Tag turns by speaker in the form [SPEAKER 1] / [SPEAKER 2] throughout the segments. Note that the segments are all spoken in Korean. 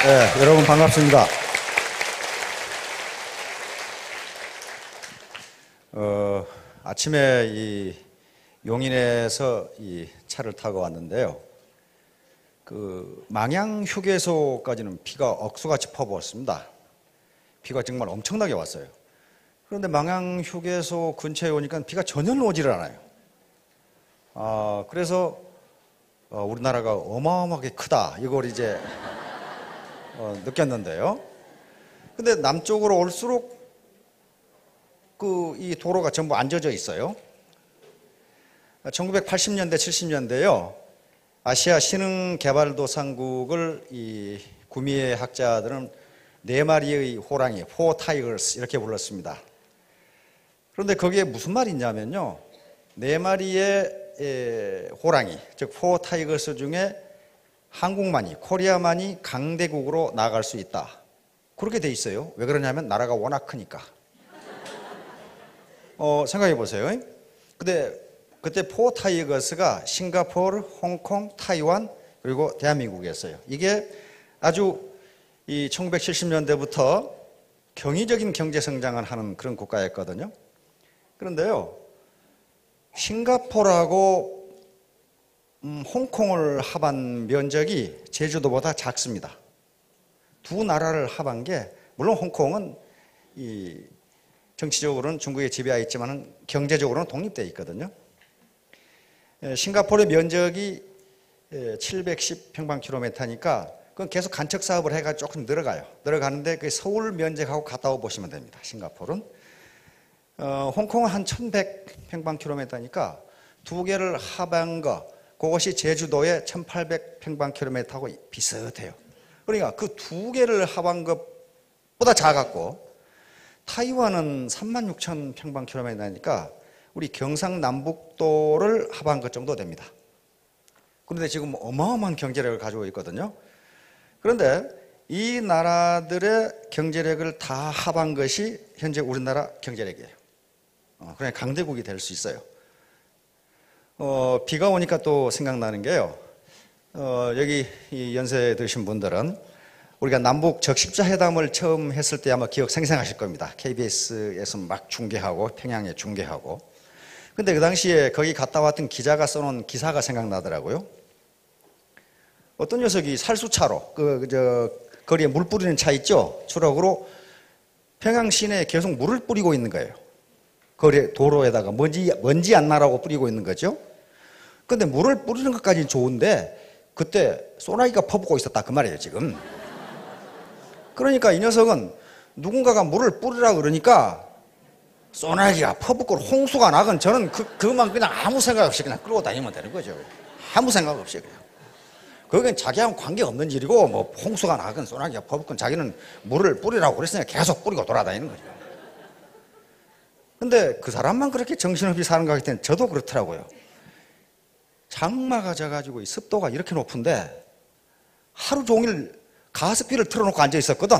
[SPEAKER 1] 네, 여러분 반갑습니다. 아침에 이 용인에서 이 차를 타고 왔는데요. 그 망양 휴게소까지는 비가 억수같이 퍼부었습니다. 비가 정말 엄청나게 왔어요. 그런데 망양 휴게소 근처에 오니까 비가 전혀 오지를 않아요. 그래서 우리나라가 어마어마하게 크다 이걸 이제 느꼈는데요. 근데 남쪽으로 올수록 이 도로가 전부 안 젖어 있어요. 1980년대, 70년대요. 아시아 신흥개발도상국을 이 구미의 학자들은 네 마리의 호랑이, four tigers 이렇게 불렀습니다. 그런데 거기에 무슨 말이 있냐면요. 네 마리의 호랑이, 즉 four tigers 중에 한국만이, 코리아만이 강대국으로 나아갈 수 있다. 그렇게 돼 있어요. 왜 그러냐면 나라가 워낙 크니까. 생각해 보세요. 근데 그때 포 타이거스가 싱가포르, 홍콩, 타이완 그리고 대한민국이었어요. 이게 아주 이 1970년대부터 경이적인 경제 성장을 하는 그런 국가였거든요. 그런데요, 싱가포르하고 홍콩을 합한 면적이 제주도보다 작습니다. 두 나라를 합한 게 물론 홍콩은 이 정치적으로는 중국에 지배하에 있지만 경제적으로는 독립되어 있거든요. 싱가포르의 면적이 710평방킬로미터니까 그건 계속 간척 사업을 해가지고 조금 늘어가요. 늘어가는데 그 서울 면적하고 같다고 보시면 됩니다. 싱가포르는. 홍콩은 한 1100평방킬로미터니까 두 개를 합한 거 그것이 제주도의 1800평방킬로미터하고 비슷해요. 그러니까 그 두 개를 합한 것보다 작았고 타이완은 36,000평방킬로미터니까 우리 경상남북도를 합한 것 정도 됩니다. 그런데 지금 어마어마한 경제력을 가지고 있거든요. 그런데 이 나라들의 경제력을 다 합한 것이 현재 우리나라 경제력이에요. 그냥 강대국이 될 수 있어요. 비가 오니까 또 생각나는 게요. 여기 이 연세 드신 분들은 우리가 남북 적십자회담을 처음 했을 때 아마 기억 생생하실 겁니다. KBS에서 막 중계하고 평양에 중계하고. 근데 그 당시에 거기 갔다 왔던 기자가 써놓은 기사가 생각나더라고요. 어떤 녀석이 살수차로 거리에 물 뿌리는 차 있죠. 추럭으로 평양 시내에 계속 물을 뿌리고 있는 거예요. 거리 도로에다가 먼지 안 나라고 뿌리고 있는 거죠. 근데 물을 뿌리는 것까지는 좋은데 그때 소나기가 퍼붓고 있었다 그 말이에요 지금. 그러니까 이 녀석은 누군가가 물을 뿌리라 그러니까 소나기가 퍼붓고 홍수가 나건 저는 그것만 그냥 아무 생각 없이 그냥 끌고 다니면 되는 거죠. 아무 생각 없이 그냥. 그건 자기하고 관계없는 일이고 뭐 홍수가 나건 소나기가 퍼붓건 자기는 물을 뿌리라고 그랬으니까 계속 뿌리고 돌아다니는 거죠. 근데 그 사람만 그렇게 정신없이 사는 것 같을 때는 저도 그렇더라고요. 장마가 져가지고 이 습도가 이렇게 높은데 하루 종일 가습기를 틀어놓고 앉아 있었거든.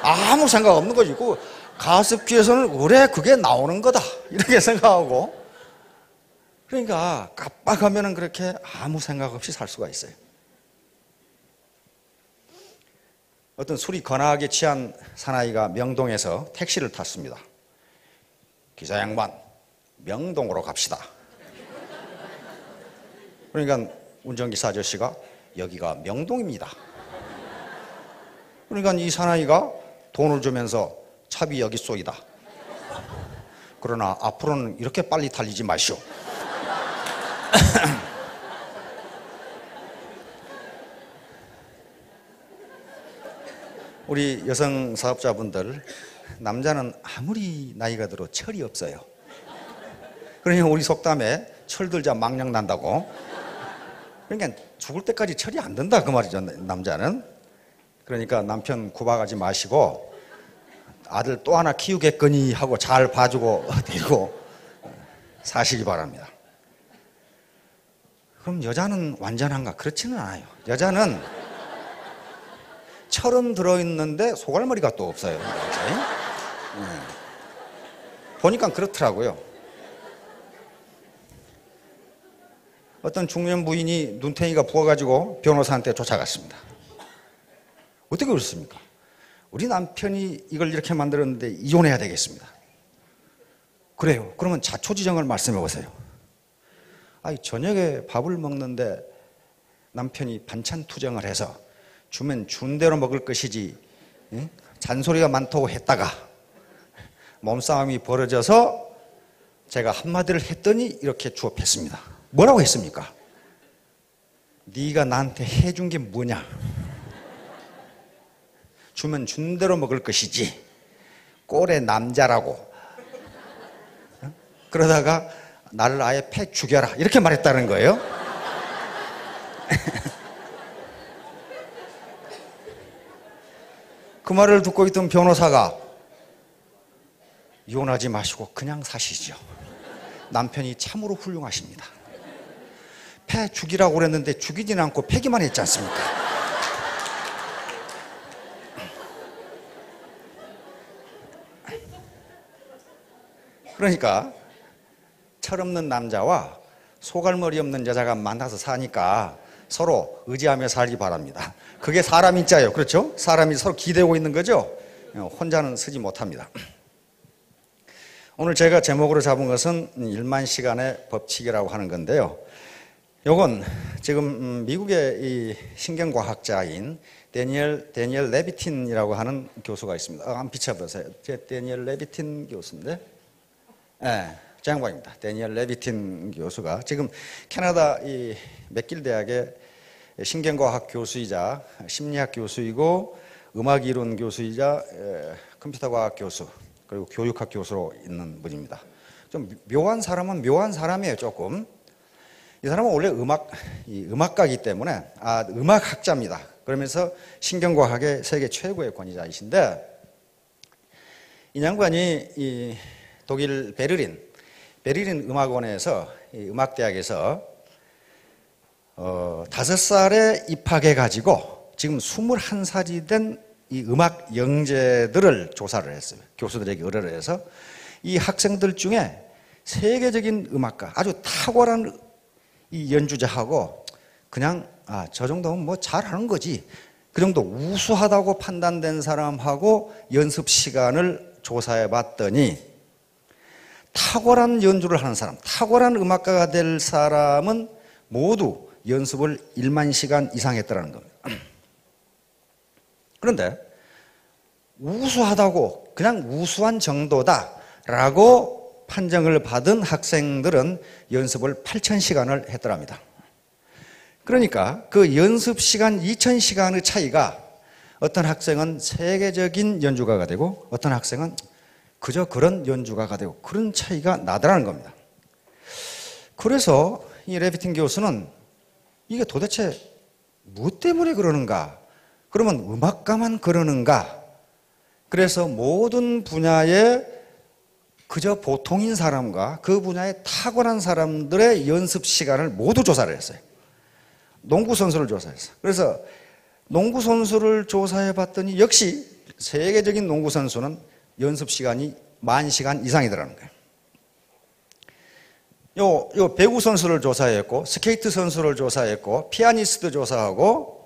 [SPEAKER 1] 아무 생각 없는 거지. 그 가습기에서는 그래 그게 나오는 거다 이렇게 생각하고. 그러니까 깜빡하면은 그렇게 아무 생각 없이 살 수가 있어요. 어떤 술이 거나하게 취한 사나이가 명동에서 택시를 탔습니다. 기사 양반, 명동으로 갑시다. 그러니까 운전기사 아저씨가 여기가 명동입니다. 그러니까 이 사나이가 돈을 주면서 차비 여기 쏘이다. 그러나 앞으로는 이렇게 빨리 달리지 마시오. 우리 여성 사업자분들, 남자는 아무리 나이가 들어 철이 없어요. 그러니까 우리 속담에 철 들자 망령 난다고. 그러니까 죽을 때까지 철이 안 든다 그 말이죠 남자는. 그러니까 남편 구박하지 마시고 아들 또 하나 키우겠거니 하고 잘 봐주고 데리고 사시기 바랍니다. 그럼 여자는 완전한가? 그렇지는 않아요. 여자는 철은 들어있는데 소갈머리가 또 없어요. 보니까 그렇더라고요. 어떤 중년 부인이 눈탱이가 부어가지고 변호사한테 쫓아갔습니다. 어떻게 그렇습니까? 우리 남편이 이걸 이렇게 만들었는데 이혼해야 되겠습니다. 그래요. 그러면 자초지정을 말씀해 보세요. 아니, 저녁에 밥을 먹는데 남편이 반찬 투정을 해서 주면 준 대로 먹을 것이지, 응? 잔소리가 많다고 했다가 몸싸움이 벌어져서 제가 한마디를 했더니 이렇게 주업했습니다. 뭐라고 했습니까? 네가 나한테 해준 게 뭐냐? 주면 준 대로 먹을 것이지 꼴의 남자라고. 그러다가 나를 아예 패 죽여라 이렇게 말했다는 거예요. 그 말을 듣고 있던 변호사가 이혼하지 마시고 그냥 사시죠. 남편이 참으로 훌륭하십니다. 패 죽이라고 그랬는데 죽이진 않고 패기만 했지 않습니까? 그러니까 철없는 남자와 소갈머리 없는 여자가 만나서 사니까 서로 의지하며 살기 바랍니다. 그게 사람이 짜요. 그렇죠? 사람이 서로 기대고 있는 거죠. 혼자는 쓰지 못합니다. 오늘 제가 제목으로 잡은 것은 1만 시간의 법칙이라고 하는 건데요. 요건 지금 미국의 이 신경과학자인 데니엘 레비틴이라고 하는 교수가 있습니다. 한번 비춰보세요. 제 데니엘 레비틴 교수인데, 네, 저 양반입니다. 데니엘 레비틴 교수가 지금 캐나다 이 맥길 대학의 신경과학 교수이자 심리학 교수이고 음악이론 교수이자 컴퓨터과학 교수 그리고 교육학 교수로 있는 분입니다. 좀 묘한 사람은 묘한 사람이에요. 조금. 이 사람은 원래 음악가이기 때문에 음악학자입니다. 그러면서 신경과학의 세계 최고의 권위자이신데, 이 양반이 이 독일 베를린 음악원에서 음악대학에서 5살에 입학해가지고 지금 21살이 된 이 음악 영재들을 조사를 했어요. 교수들에게 의뢰를 해서 이 학생들 중에 세계적인 음악가, 아주 탁월한 이 연주자하고 그냥 저 정도면 뭐 잘하는 거지, 그 정도 우수하다고 판단된 사람하고 연습 시간을 조사해 봤더니 탁월한 연주를 하는 사람, 탁월한 음악가가 될 사람은 모두 연습을 1만 시간 이상 했더라는 겁니다. 그런데 우수하다고 그냥 우수한 정도다라고 판정을 받은 학생들은 연습을 8,000시간을 했더랍니다. 그러니까 그 연습 시간 2,000시간의 차이가 어떤 학생은 세계적인 연주가가 되고 어떤 학생은 그저 그런 연주가가 되고 그런 차이가 나더라는 겁니다. 그래서 이 레비틴 교수는 이게 도대체 무엇 때문에 그러는가? 그러면 음악가만 그러는가? 그래서 모든 분야에 그저 보통인 사람과 그 분야에 탁월한 사람들의 연습 시간을 모두 조사를 했어요. 농구 선수를 조사했어요. 그래서 농구 선수를 조사해 봤더니 역시 세계적인 농구 선수는 연습 시간이 10,000시간 이상이더라는 거예요. 요 배구 선수를 조사했고, 스케이트 선수를 조사했고, 피아니스트 조사하고,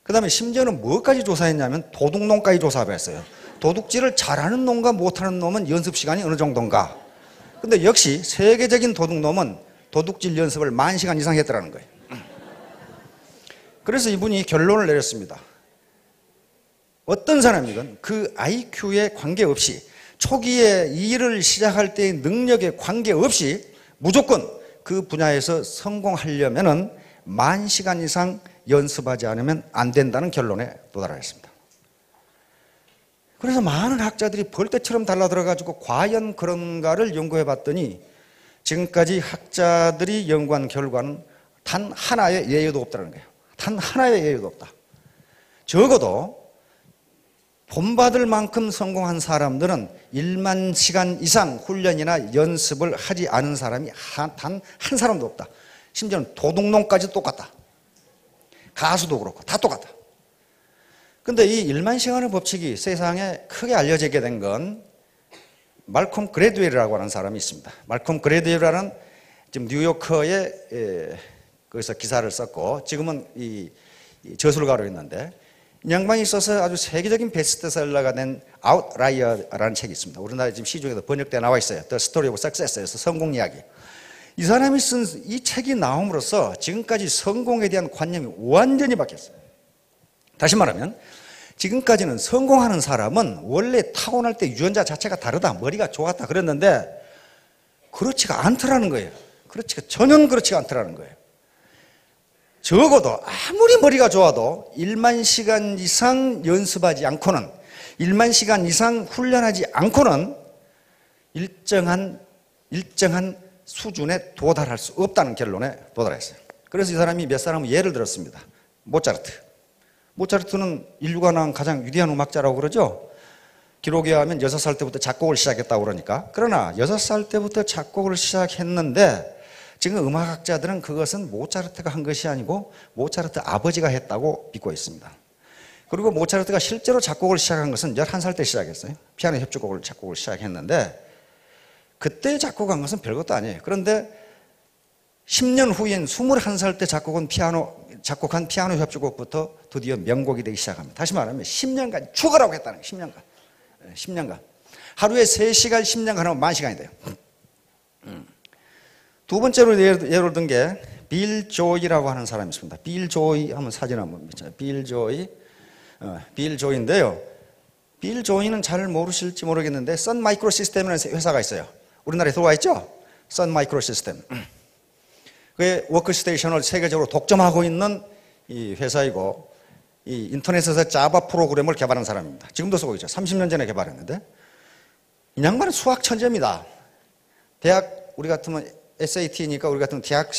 [SPEAKER 1] 그 다음에 심지어는 뭐까지 조사했냐면 도둑놈까지 조사했어요. 도둑질을 잘하는 놈과 못하는 놈은 연습 시간이 어느 정도인가. 근데 역시 세계적인 도둑놈은 도둑질 연습을 10,000시간 이상 했더라는 거예요. 그래서 이분이 결론을 내렸습니다. 어떤 사람이든 그 IQ에 관계없이, 초기에 이 일을 시작할 때의 능력에 관계없이 무조건 그 분야에서 성공하려면은 10,000시간 이상 연습하지 않으면 안 된다는 결론에 도달했습니다. 그래서 많은 학자들이 벌떼처럼 달라들어가지고 과연 그런가를 연구해 봤더니 지금까지 학자들이 연구한 결과는 단 하나의 예외도 없다는 거예요. 단 하나의 예외도 없다. 적어도 본받을 만큼 성공한 사람들은 1만 시간 이상 훈련이나 연습을 하지 않은 사람이 단 한 사람도 없다. 심지어는 도둑놈까지 똑같다. 가수도 그렇고 다 똑같다. 근데 이 1만 시간의 법칙이 세상에 크게 알려지게 된 건 말콤 그래드웰이라고 하는 사람이 있습니다. 말콤 그래드웰이라는 지금 뉴요커에 거기서 기사를 썼고, 지금은 이 저술가로 있는데 이 양반이 써서 아주 세계적인 베스트셀러가 된 아웃라이어라는 책이 있습니다. 우리나라에 지금 시중에도 번역되어 나와 있어요. The Story of Success에서 성공 이야기. 이 사람이 쓴 이 책이 나옴으로써 지금까지 성공에 대한 관념이 완전히 바뀌었어요. 다시 말하면 지금까지는 성공하는 사람은 원래 타고날 때 유전자 자체가 다르다, 머리가 좋았다 그랬는데 그렇지가 않더라는 거예요. 전혀 그렇지가 않더라는 거예요. 적어도 아무리 머리가 좋아도 1만 시간 이상 연습하지 않고는, 1만 시간 이상 훈련하지 않고는 일정한 수준에 도달할 수 없다는 결론에 도달했어요. 그래서 이 사람이 몇 사람은 예를 들었습니다. 모차르트는 인류가 낳은 가장 위대한 음악자라고 그러죠. 기록에 하면 6살 때부터 작곡을 시작했다고 그러니까. 그러나 6살 때부터 작곡을 시작했는데 지금 음악학자들은 그것은 모차르트가 한 것이 아니고 모차르트 아버지가 했다고 믿고 있습니다. 그리고 모차르트가 실제로 작곡을 시작한 것은 11살 때 시작했어요. 피아노 협주곡을 작곡을 시작했는데 그때 작곡한 것은 별것도 아니에요. 그런데 10년 후인 21살 때 작곡한 피아노 협주곡부터 드디어 명곡이 되기 시작합니다. 다시 말하면 10년간 죽으라고 했다는 거예요. 10년간. 하루에 3시간 10년간 하면 10,000시간이 돼요. 두 번째로 예를 든 게 빌 조이라고 하는 사람이 있습니다. 빌 조이 하면 사진 한번 비춰요. 빌 조이인데요. 빌 조이는 잘 모르실지 모르겠는데 선 마이크로 시스템이라는 회사가 있어요. 우리나라에 들어와 있죠? 선 마이크로 시스템. 그게 워크스테이션을 세계적으로 독점하고 있는 이 회사이고 이 인터넷에서 자바 프로그램을 개발한 사람입니다. 지금도 쓰고 있죠. 30년 전에 개발했는데 이 양반은 수학 천재입니다. 대학 우리 같으면 SAT니까 우리 같은 대학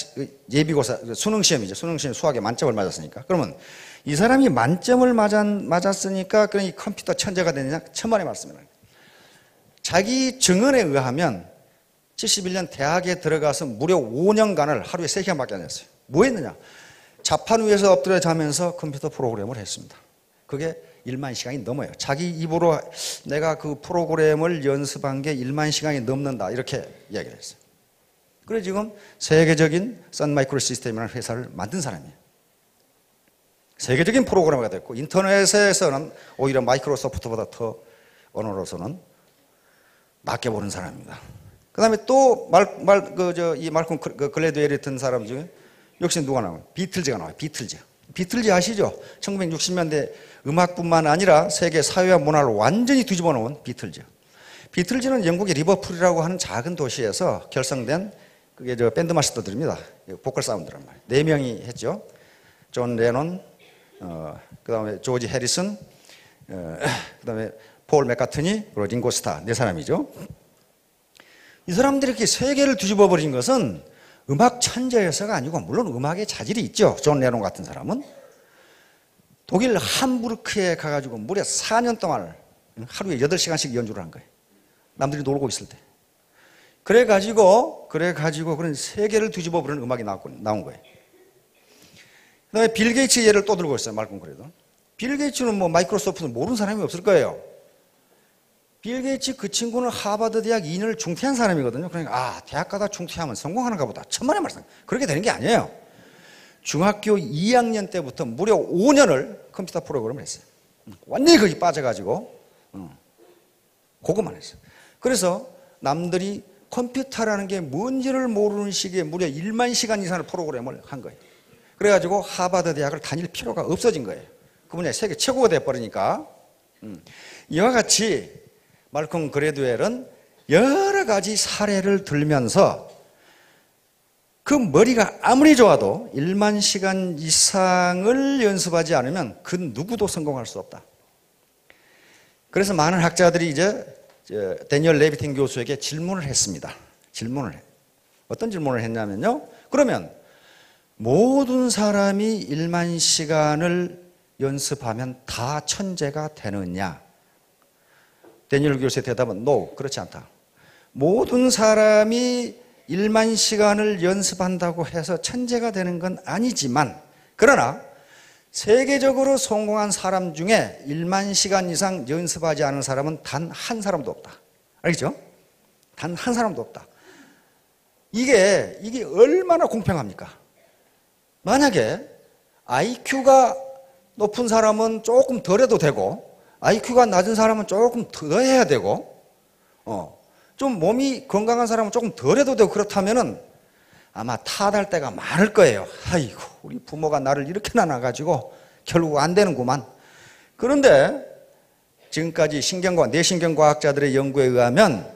[SPEAKER 1] 예비고사 수능 시험이죠. 수능 시험 수학에 만점을 맞았으니까. 그러면 이 사람이 만점을 맞았으니까 그러니 컴퓨터 천재가 되느냐? 천만의 말씀이에요. 자기 증언에 의하면 71년 대학에 들어가서 무려 5년간을 하루에 3시간밖에 안 했어요. 뭐 했느냐? 자판 위에서 엎드려 자면서 컴퓨터 프로그램을 했습니다. 그게 1만 시간이 넘어요. 자기 입으로 내가 그 프로그램을 연습한 게 1만 시간이 넘는다 이렇게 이야기를 했어요. 그래서 지금 세계적인 선 마이크로 시스템이라는 회사를 만든 사람이에요. 세계적인 프로그래머가 됐고 인터넷에서는 오히려 마이크로소프트보다 더 언어로서는 낮게 보는 사람입니다. 그 다음에 또 이 말콤 글래드웰이 같은 사람 중에 역시 누가 나와요? 비틀즈가 나와요. 비틀즈 아시죠? 1960년대 음악뿐만 아니라 세계 사회와 문화를 완전히 뒤집어 놓은 비틀즈는 영국의 리버풀이라고 하는 작은 도시에서 결성된 그게 밴드 마스터들입니다. 보컬 사운드란 말이에요. 4명이 했죠. 존 레논, 그 다음에 조지 해리슨, 그 다음에 폴 맥카트니, 그리고 링고 스타 4사람이죠. 이 사람들이 이렇게 세계를 뒤집어 버린 것은 음악 천재여서가 아니고 물론 음악의 자질이 있죠. 존 레논 같은 사람은 독일 함부르크에 가가지고 무려 4년 동안 하루에 8시간씩 연주를 한 거예요. 남들이 놀고 있을 때. 그래가지고 그런 세계를 뒤집어 버리는 음악이 나온 거예요. 그 다음에 빌 게이츠 예를 또 들고 있어요. 말끔 그래도. 빌 게이츠는 뭐 마이크로소프트는 모르는 사람이 없을 거예요. 빌 게이츠 그 친구는 하버드 대학 2년을 중퇴한 사람이거든요. 그러니까 대학 가다 중퇴하면 성공하는가 보다. 천만의 말씀. 그렇게 되는 게 아니에요. 중학교 2학년 때부터 무려 5년을 컴퓨터 프로그램을 했어요. 완전히 거기 빠져가지고 그것만 했어요. 그래서 남들이 컴퓨터라는 게 뭔지를 모르는 시기에 무려 1만 시간 이상의 프로그램을 한 거예요. 그래가지고 하버드 대학을 다닐 필요가 없어진 거예요. 그 분야에 세계 최고가 돼버리니까. 이와 같이 말콤 그래드웰은 여러 가지 사례를 들면서 그 머리가 아무리 좋아도 1만 시간 이상을 연습하지 않으면 그 누구도 성공할 수 없다. 그래서 많은 학자들이 이제 데니얼 레비틴 교수에게 질문을 했습니다. 어떤 질문을 했냐면요. 그러면 모든 사람이 1만 시간을 연습하면 다 천재가 되느냐? 데니얼 교수의 대답은 no, 그렇지 않다. 모든 사람이 1만 시간을 연습한다고 해서 천재가 되는 건 아니지만 그러나 세계적으로 성공한 사람 중에 1만 시간 이상 연습하지 않은 사람은 단 한 사람도 없다. 알겠죠? 단 한 사람도 없다. 이게 얼마나 공평합니까? 만약에 IQ가 높은 사람은 조금 덜 해도 되고 IQ가 낮은 사람은 조금 더 해야 되고 좀 몸이 건강한 사람은 조금 덜 해도 되고 그렇다면은 아마 타달 때가 많을 거예요. 아이고 우리 부모가 나를 이렇게 나눠가지고 결국 안 되는구만. 그런데 지금까지 뇌신경과학자들의 연구에 의하면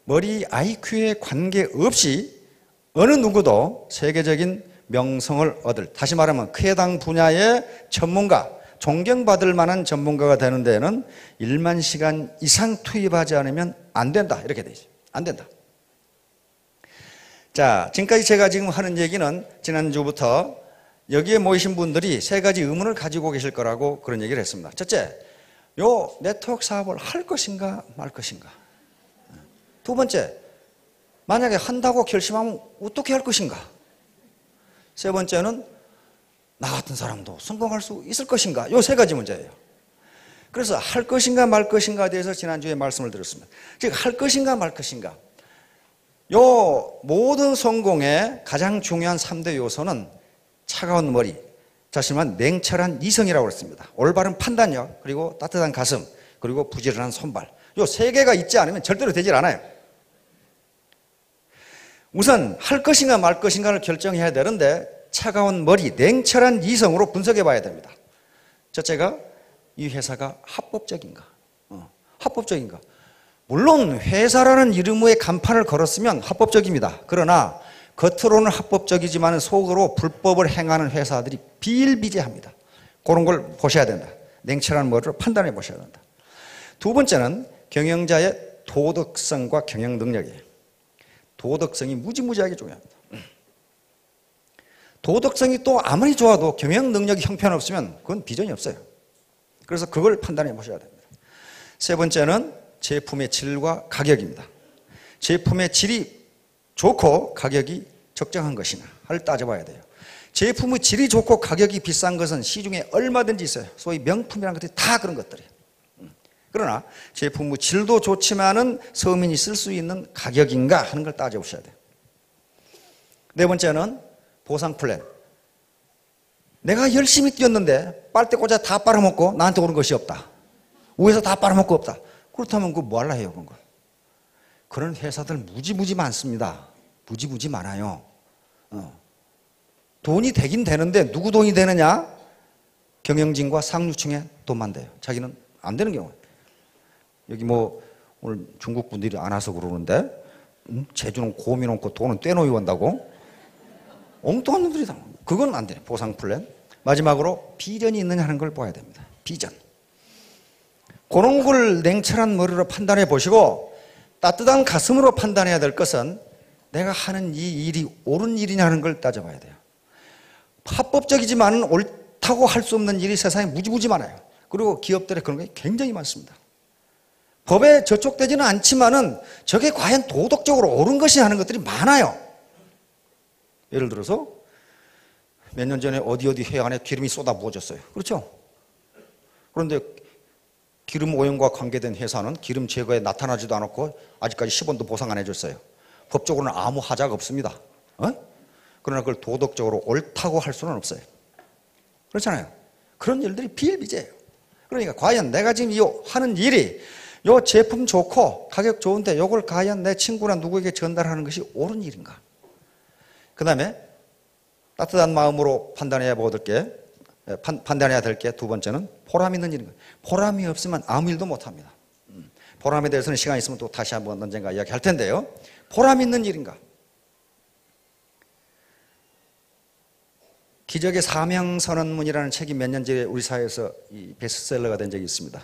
[SPEAKER 1] 머리 IQ에 관계없이 어느 누구도 세계적인 명성을 얻을, 다시 말하면 그 해당 분야의 전문가, 존경받을 만한 전문가가 되는 데에는 1만 시간 이상 투입하지 않으면 안 된다. 이렇게 되죠. 안 된다. 자, 지금까지 제가 지금 하는 얘기는 지난주부터 여기에 모이신 분들이 세 가지 의문을 가지고 계실 거라고 그런 얘기를 했습니다. 첫째, 요 네트워크 사업을 할 것인가 말 것인가. 두 번째, 만약에 한다고 결심하면 어떻게 할 것인가. 세 번째는 나 같은 사람도 성공할 수 있을 것인가. 요 세 가지 문제예요. 그래서 할 것인가 말 것인가에 대해서 지난주에 말씀을 드렸습니다. 즉 할 것인가 말 것인가. 요 모든 성공의 가장 중요한 3대 요소는 차가운 머리, 자신만 냉철한 이성이라고 했습니다. 올바른 판단력, 그리고 따뜻한 가슴, 그리고 부지런한 손발. 요 세 개가 있지 않으면 절대로 되질 않아요. 우선 할 것인가 말 것인가를 결정해야 되는데 차가운 머리, 냉철한 이성으로 분석해 봐야 됩니다. 첫째가 이 회사가 합법적인가? 합법적인가? 물론 회사라는 이름 위에 간판을 걸었으면 합법적입니다. 그러나 겉으로는 합법적이지만 속으로 불법을 행하는 회사들이 비일비재합니다. 그런 걸 보셔야 된다. 냉철한 머리로 판단해 보셔야 된다. 두 번째는 경영자의 도덕성과 경영 능력이에요. 도덕성이 무지무지하게 중요합니다. 도덕성이 또 아무리 좋아도 경영 능력이 형편없으면 그건 비전이 없어요. 그래서 그걸 판단해 보셔야 됩니다. 세 번째는 제품의 질과 가격입니다. 제품의 질이 좋고 가격이 적정한 것이냐를 따져봐야 돼요. 제품의 질이 좋고 가격이 비싼 것은 시중에 얼마든지 있어요. 소위 명품이라는 것들이 다 그런 것들이에요. 그러나 제품의 질도 좋지만은 서민이 쓸 수 있는 가격인가 하는 걸 따져보셔야 돼요. 네 번째는 보상 플랜. 내가 열심히 뛰었는데 빨대 꽂아 다 빨아먹고 나한테 오는 것이 없다. 위에서 다 빨아먹고 없다. 그렇다면 그거 뭐 할라 해요, 그런 거. 그런 회사들 무지무지 많습니다. 무지무지 많아요. 돈이 되긴 되는데 누구 돈이 되느냐? 경영진과 상류층에 돈만 돼요. 자기는 안 되는 경우. 여기 뭐 오늘 중국 분들이 안 와서 그러는데 제주는 곰이 놓고 돈은 떼놓이 온다고? 엉뚱한 놈들이다. 그건 안 돼요. 보상 플랜. 마지막으로 비전이 있느냐 하는 걸 봐야 됩니다. 비전. 그런 걸 냉철한 머리로 판단해 보시고 따뜻한 가슴으로 판단해야 될 것은 내가 하는 이 일이 옳은 일이냐 하는 걸 따져봐야 돼요. 합법적이지만 옳다고 할 수 없는 일이 세상에 무지무지 많아요. 그리고 기업들에 그런 게 굉장히 많습니다. 법에 저촉되지는 않지만은 저게 과연 도덕적으로 옳은 것이 하는 것들이 많아요. 예를 들어서 몇 년 전에 어디 해안에 기름이 쏟아 부어졌어요. 그렇죠? 그런데 기름 오염과 관계된 회사는 기름 제거에 나타나지도 않았고 아직까지 10원도 보상 안 해줬어요. 법적으로는 아무 하자가 없습니다. 그러나 그걸 도덕적으로 옳다고 할 수는 없어요. 그렇잖아요. 그런 일들이 비일비재해요. 그러니까 과연 내가 지금 이 하는 일이 요 제품 좋고 가격 좋은데 요걸 과연 내 친구나 누구에게 전달하는 것이 옳은 일인가? 그 다음에 따뜻한 마음으로 판단해야 될 게 두 번째는 보람 있는 일인가? 보람이 없으면 아무 일도 못합니다. 보람에 대해서는 시간 있으면 또 다시 한번 언젠가 이야기할 텐데요. 보람 있는 일인가? 기적의 사명선언문이라는 책이 몇 년 전에 우리 사회에서 이 베스트셀러가 된 적이 있습니다.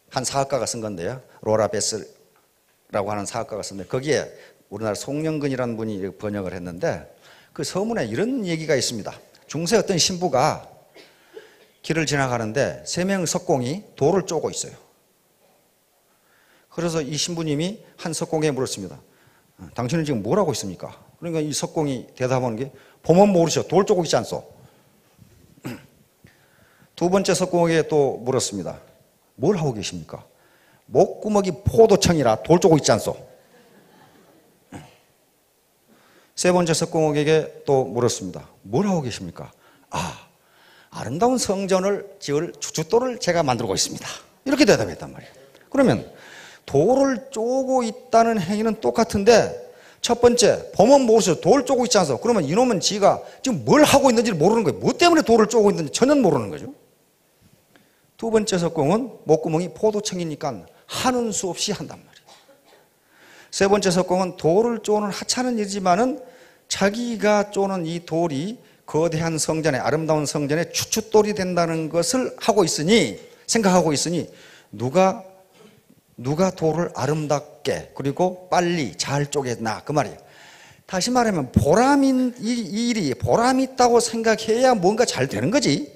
[SPEAKER 1] 한 사학가가 쓴 건데요. 로라 베스라고 하는 사학가가 쓴데 거기에 우리나라 송영근이라는 분이 번역을 했는데 그 서문에 이런 얘기가 있습니다. 중세 어떤 신부가 길을 지나가는데 3명의 석공이 돌을 쪼고 있어요. 그래서 이 신부님이 한 석공에 물었습니다. 당신은 지금 뭘 하고 있습니까? 그러니까 이 석공이 대답하는 게 보면 모르셔. 돌 쪼고 있지 않소. 두 번째 석공에게 또 물었습니다. 뭘 하고 계십니까? 목구멍이 포도청이라 돌 쪼고 있지 않소. 세 번째 석공에게 또 물었습니다. 뭘 하고 계십니까? 아름다운 성전을 지을 주춧돌을 제가 만들고 있습니다. 이렇게 대답했단 말이에요. 그러면 돌을 쪼고 있다는 행위는 똑같은데, 첫 번째, 범은 모르죠. 돌 쪼고 있지 않습니까? 그러면 이놈은 지가 지금 뭘 하고 있는지를 모르는 거예요. 뭐 때문에 돌을 쪼고 있는지 전혀 모르는 거죠. 두 번째 석공은 목구멍이 포도청이니까 하는 수 없이 한단 말이에요. 세 번째 석공은 돌을 쪼는 하찮은 일이지만은 자기가 쪼는 이 돌이 거대한 성전에, 아름다운 성전에 주춧돌이 된다는 것을 하고 있으니, 생각하고 있으니 누가 돌을 아름답게 그리고 빨리 잘 쪼개나, 그 말이에요. 다시 말하면 이 일이 보람 있다고 생각해야 뭔가 잘 되는 거지.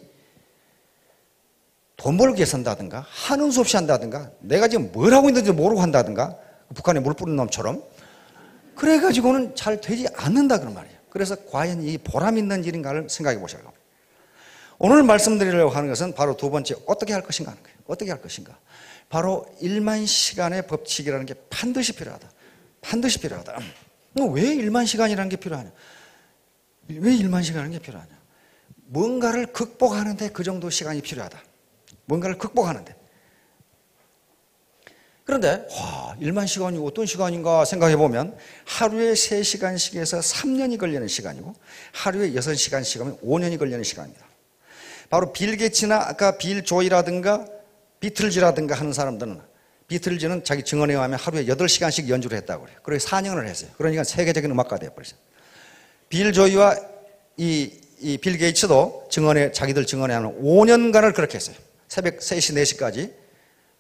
[SPEAKER 1] 돈 벌기 위해 산다든가 하는 수 없이 한다든가 내가 지금 뭘 하고 있는지 모르고 한다든가 북한에 물 뿌린 놈처럼 그래가지고는 잘 되지 않는다 그런 말이에요. 그래서 과연 이 보람 있는 일인가를 생각해 보셔요. 오늘 말씀드리려고 하는 것은 바로 두 번째, 어떻게 할 것인가 하는 거예요. 어떻게 할 것인가. 바로 1만 시간의 법칙이라는 게 반드시 필요하다. 반드시 필요하다. 왜 1만 시간이라는 게 필요하냐? 왜 1만 시간이라는 게 필요하냐? 뭔가를 극복하는데 그 정도 시간이 필요하다. 뭔가를 극복하는데. 그런데 1만 시간이 어떤 시간인가 생각해 보면 하루에 3시간씩에서 3년이 걸리는 시간이고 하루에 6시간씩 하면 5년이 걸리는 시간입니다. 바로 빌 게이츠나 아까 빌 조이라든가 비틀즈라든가 하는 사람들은, 비틀즈는 자기 증언에 의하면 하루에 8시간씩 연주를 했다고 그래요. 그래서 4년을 했어요. 그러니까 세계적인 음악가 되어버렸어요. 빌 조이와 이 빌 게이츠도 자기들 증언에 하면 5년간을 그렇게 했어요. 새벽 3시, 4시까지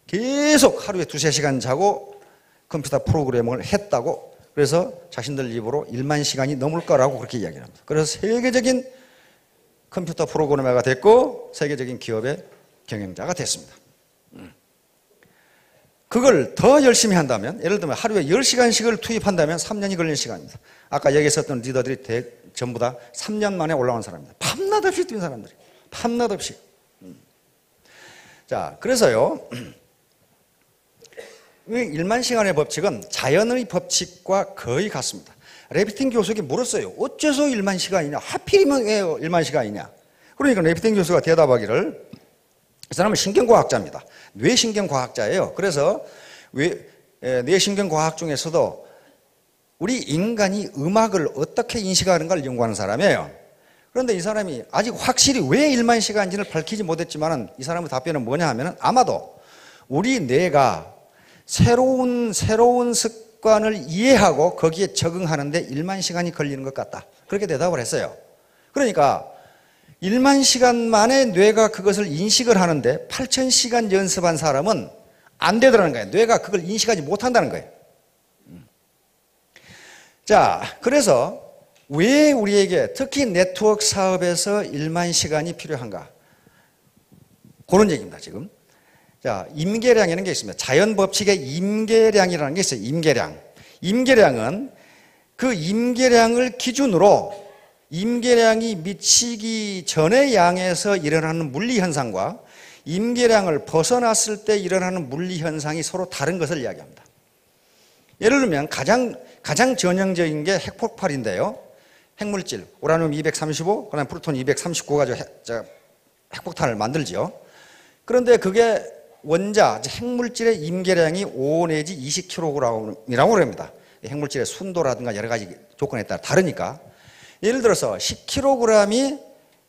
[SPEAKER 1] 계속 하루에 2~3시간 자고 컴퓨터 프로그래밍을 했다고, 그래서 자신들 입으로 1만 시간이 넘을 거라고 그렇게 이야기를 합니다. 그래서 세계적인 컴퓨터 프로그래머가 됐고 세계적인 기업의 경영자가 됐습니다. 그걸 더 열심히 한다면, 예를 들면 하루에 10시간씩을 투입한다면 3년이 걸리는 시간입니다. 아까 여기 있었던 리더들이 전부 다 3년 만에 올라온 사람입니다. 밤낮 없이 뛴 사람들이. 밤낮 없이. 자, 그래서요, 1만 시간의 법칙은 자연의 법칙과 거의 같습니다. 레비틴 교수에게 물었어요. 어째서 1만 시간이냐? 하필이면 왜 1만 시간이냐? 그러니까 레비틴 교수가 대답하기를, 이 사람은 신경과학자입니다. 뇌신경과학자예요. 그래서 뇌신경과학 중에서도 우리 인간이 음악을 어떻게 인식하는가를 연구하는 사람이에요. 그런데 이 사람이 아직 확실히 왜 1만 시간인지를 밝히지 못했지만 이 사람의 답변은 뭐냐 하면 아마도 우리 뇌가 새로운 습관을 이해하고 거기에 적응하는데 1만 시간이 걸리는 것 같다. 그렇게 대답을 했어요. 그러니까 1만 시간 만에 뇌가 그것을 인식을 하는데 8,000시간 연습한 사람은 안 되더라는 거예요. 뇌가 그걸 인식하지 못한다는 거예요. 자, 그래서 왜 우리에게 특히 네트워크 사업에서 1만 시간이 필요한가? 그런 얘기입니다, 지금. 자, 임계량이라는 게 있습니다. 자연 법칙의 임계량이라는 게 있어요. 임계량. 임계량은 그 임계량을 기준으로 임계량이 미치기 전의 양에서 일어나는 물리 현상과 임계량을 벗어났을 때 일어나는 물리 현상이 서로 다른 것을 이야기합니다. 예를 들면 가장 전형적인 게 핵폭발인데요. 핵물질 우라늄 235, 그다음에 플루토늄 239 가지고 핵폭탄을 만들지요. 그런데 그게 핵물질의 임계량이 5 내지 20kg이라고 합니다. 핵물질의 순도라든가 여러 가지 조건에 따라 다르니까. 예를 들어서 10kg이